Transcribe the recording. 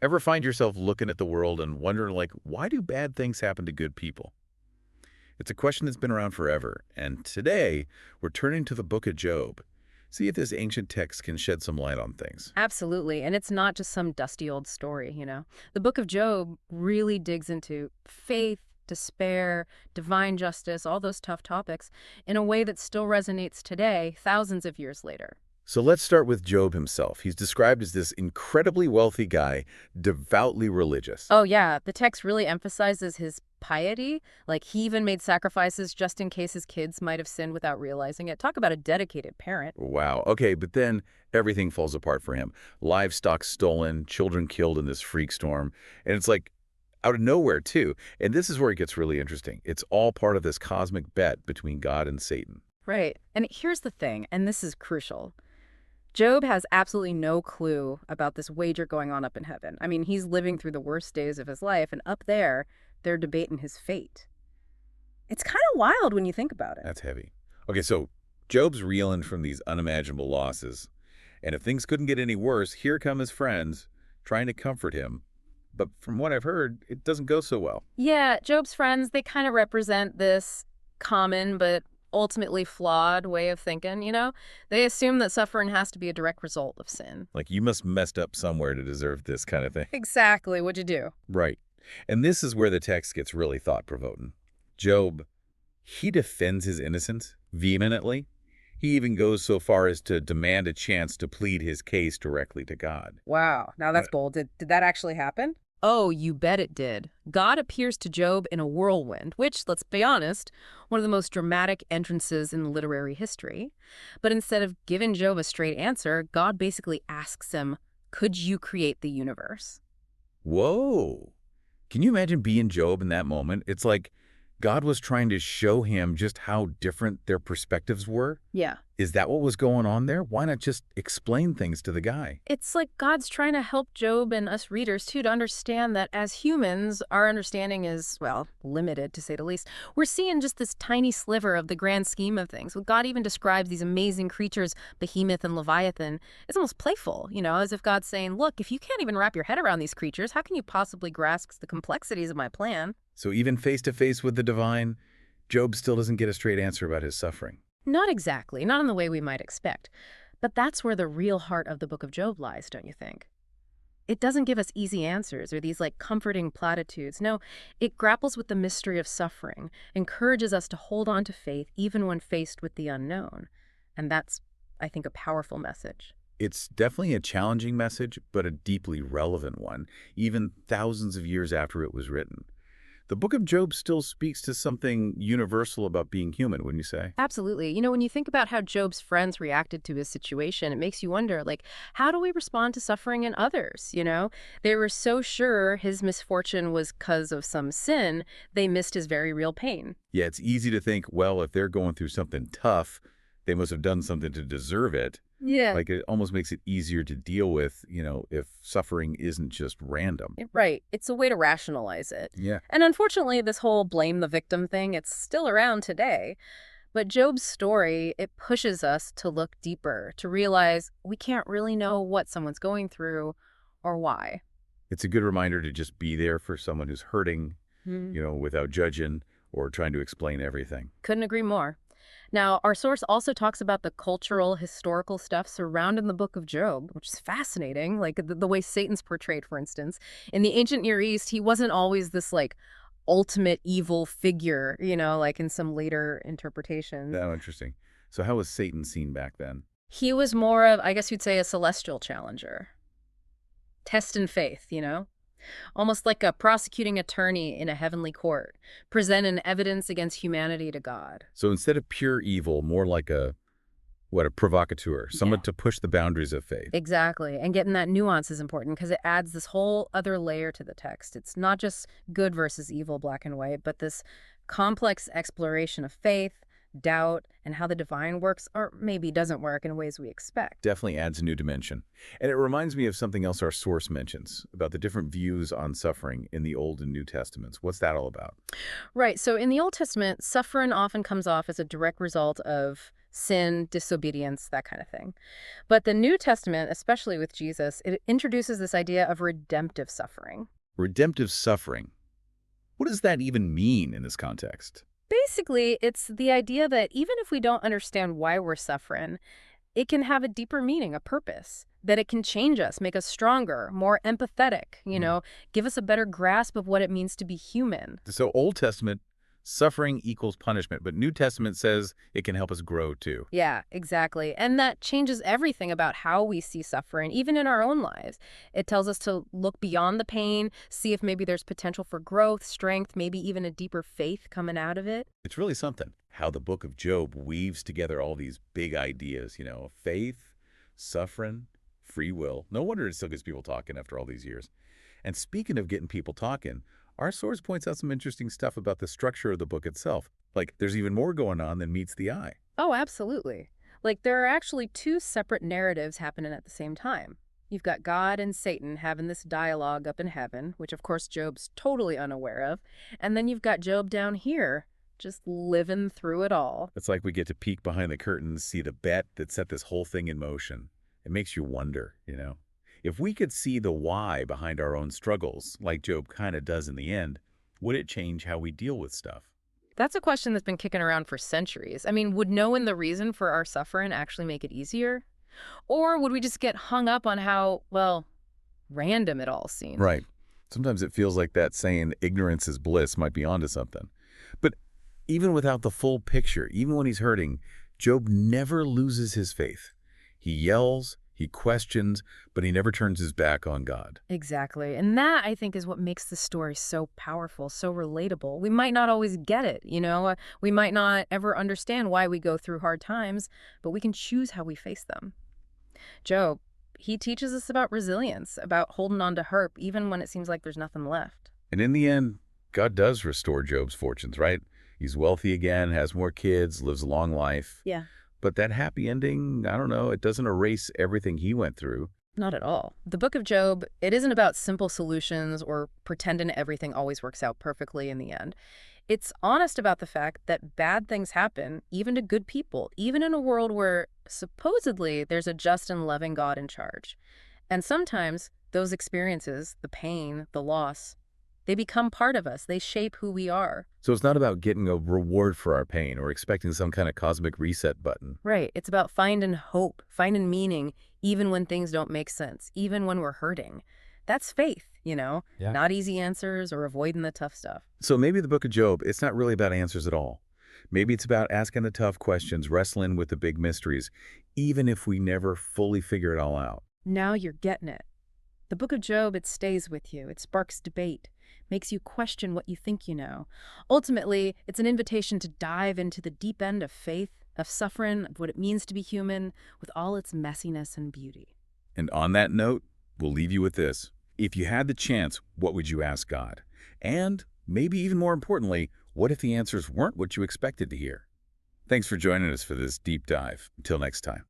Ever find yourself looking at the world and wondering, like, why do bad things happen to good people? It's a question that's been around forever, and today we're turning to the book of Job. See if this ancient text can shed some light on things. Absolutely. And it's not just some dusty old story. The book of Job really digs into faith, despair, divine justice, all those tough topics in a way that still resonates today, thousands of years later. So let's start with Job himself. He's described as this incredibly wealthy guy, devoutly religious. Oh, yeah. The text really emphasizes his piety. Like, he even made sacrifices just in case his kids might have sinned without realizing it. Talk about a dedicated parent. Wow. Okay, but then everything falls apart for him. Livestock stolen, children killed in this freak storm. And it's like out of nowhere, too. And this is where it gets really interesting. It's all part of this cosmic bet between God and Satan. Right. And here's the thing, and this is crucial. Job has absolutely no clue about this wager going on up in heaven. I mean, he's living through the worst days of his life, and up there, they're debating his fate. It's kind of wild when you think about it. That's heavy. Okay, so Job's reeling from these unimaginable losses. And if things couldn't get any worse, here come his friends trying to comfort him. But from what I've heard, it doesn't go so well. Yeah, Job's friends, they kind of represent this common but ultimately flawed way of thinking. They assume that suffering has to be a direct result of sin. Like, you must messed up somewhere to deserve this kind of thing. Exactly. What'd you do? Right. And this is where the text gets really thought-provoking. Job, he defends his innocence vehemently. He even goes so far as to demand a chance to plead his case directly to God. Wow. Now that's bold. Did that actually happen? Oh, you bet it did. God appears to Job in a whirlwind, which, let's be honest, one of the most dramatic entrances in literary history. But instead of giving Job a straight answer, God basically asks him, could you create the universe? Whoa. Can you imagine being Job in that moment? It's like God was trying to show him just how different their perspectives were. Yeah. Is that what was going on there? Why not just explain things to the guy? It's like God's trying to help Job and us readers, too, to understand that as humans, our understanding is, well, limited, to say the least. We're seeing just this tiny sliver of the grand scheme of things. When God even describes these amazing creatures, Behemoth and Leviathan, it's almost playful, as if God's saying, look, if you can't even wrap your head around these creatures, how can you possibly grasp the complexities of my plan? So even face-to-face with the divine, Job still doesn't get a straight answer about his suffering. Not exactly, not in the way we might expect. But that's where the real heart of the book of Job lies, don't you think? It doesn't give us easy answers or these comforting platitudes. No, it grapples with the mystery of suffering, encourages us to hold on to faith even when faced with the unknown. And that's, I think, a powerful message. It's definitely a challenging message, but a deeply relevant one, even thousands of years after it was written. The book of Job still speaks to something universal about being human, wouldn't you say? Absolutely. When you think about how Job's friends reacted to his situation, it makes you wonder, how do we respond to suffering in others? They were so sure his misfortune was because of some sin, they missed his very real pain. Yeah, it's easy to think, well, if they're going through something tough, they must have done something to deserve it. Yeah. Like, it almost makes it easier to deal with, if suffering isn't just random. Right. It's a way to rationalize it. Yeah. And unfortunately, this whole blame the victim thing, it's still around today. But Job's story, it pushes us to look deeper, to realize we can't really know what someone's going through or why. It's a good reminder to just be there for someone who's hurting, without judging or trying to explain everything. Couldn't agree more. Now, our source also talks about the cultural, historical stuff surrounding the book of Job, which is fascinating, like the way Satan's portrayed, for instance. In the ancient Near East, he wasn't always this, ultimate evil figure, like in some later interpretations. Oh, interesting. So how was Satan seen back then? He was more of, I guess you'd say, a celestial challenger. Test in faith. Almost like a prosecuting attorney in a heavenly court, presenting evidence against humanity to God. So instead of pure evil, more like a provocateur, someone to push the boundaries of faith. Exactly. And getting that nuance is important because it adds this whole other layer to the text. It's not just good versus evil, black and white, but this complex exploration of faith, doubt, and how the divine works or maybe doesn't work in ways we expect. Definitely adds a new dimension. And it reminds me of something else our source mentions about the different views on suffering in the Old and New Testaments. What's that all about? Right. So in the Old Testament, suffering often comes off as a direct result of sin, disobedience, that kind of thing. But the New Testament, especially with Jesus, it introduces this idea of redemptive suffering. Redemptive suffering. What does that even mean in this context? Basically, it's the idea that even if we don't understand why we're suffering, it can have a deeper meaning, a purpose, that it can change us, make us stronger, more empathetic, give us a better grasp of what it means to be human. So Old Testament, suffering equals punishment, but New Testament says it can help us grow too. Yeah, exactly. And that changes everything about how we see suffering, even in our own lives. It tells us to look beyond the pain, see if maybe there's potential for growth, strength, maybe even a deeper faith coming out of it. It's really something how the book of Job weaves together all these big ideas, faith, suffering, free will. No wonder it still gets people talking after all these years. And speaking of getting people talking, our source points out some interesting stuff about the structure of the book itself. Like, there's even more going on than meets the eye. Oh, absolutely. Like, there are actually two separate narratives happening at the same time. You've got God and Satan having this dialogue up in heaven, which of course Job's totally unaware of. And then you've got Job down here, just living through it all. It's like we get to peek behind the curtains, see the bet that set this whole thing in motion. It makes you wonder. If we could see the why behind our own struggles, like Job kind of does in the end, would it change how we deal with stuff? That's a question that's been kicking around for centuries. I mean, would knowing the reason for our suffering actually make it easier? Or would we just get hung up on how, well, random it all seems? Right. Sometimes it feels like that saying, ignorance is bliss, might be onto something. But even without the full picture, even when he's hurting, Job never loses his faith. He yells, he questions, but he never turns his back on God. Exactly. And that, I think, is what makes the story so powerful, so relatable. We might not always get it. We might not ever understand why we go through hard times, but we can choose how we face them. Job, he teaches us about resilience, about holding on to hope, even when it seems like there's nothing left. And in the end, God does restore Job's fortunes, right? He's wealthy again, has more kids, lives a long life. Yeah. But that happy ending, I don't know, it doesn't erase everything he went through. Not at all. The book of Job, it isn't about simple solutions or pretending everything always works out perfectly in the end. It's honest about the fact that bad things happen, even to good people, even in a world where supposedly there's a just and loving God in charge. And sometimes those experiences, the pain, the loss, they become part of us. They shape who we are. So it's not about getting a reward for our pain or expecting some kind of cosmic reset button. Right. It's about finding hope, finding meaning, even when things don't make sense, even when we're hurting. That's faith. Yeah. Not easy answers or avoiding the tough stuff. So maybe the book of Job, it's not really about answers at all. Maybe it's about asking the tough questions, wrestling with the big mysteries, even if we never fully figure it all out. Now you're getting it. The book of Job, it stays with you. It sparks debate, makes you question what you think you know. Ultimately, it's an invitation to dive into the deep end of faith, of suffering, of what it means to be human, with all its messiness and beauty. And on that note, we'll leave you with this. If you had the chance, what would you ask God? And maybe even more importantly, what if the answers weren't what you expected to hear? Thanks for joining us for this deep dive. Until next time.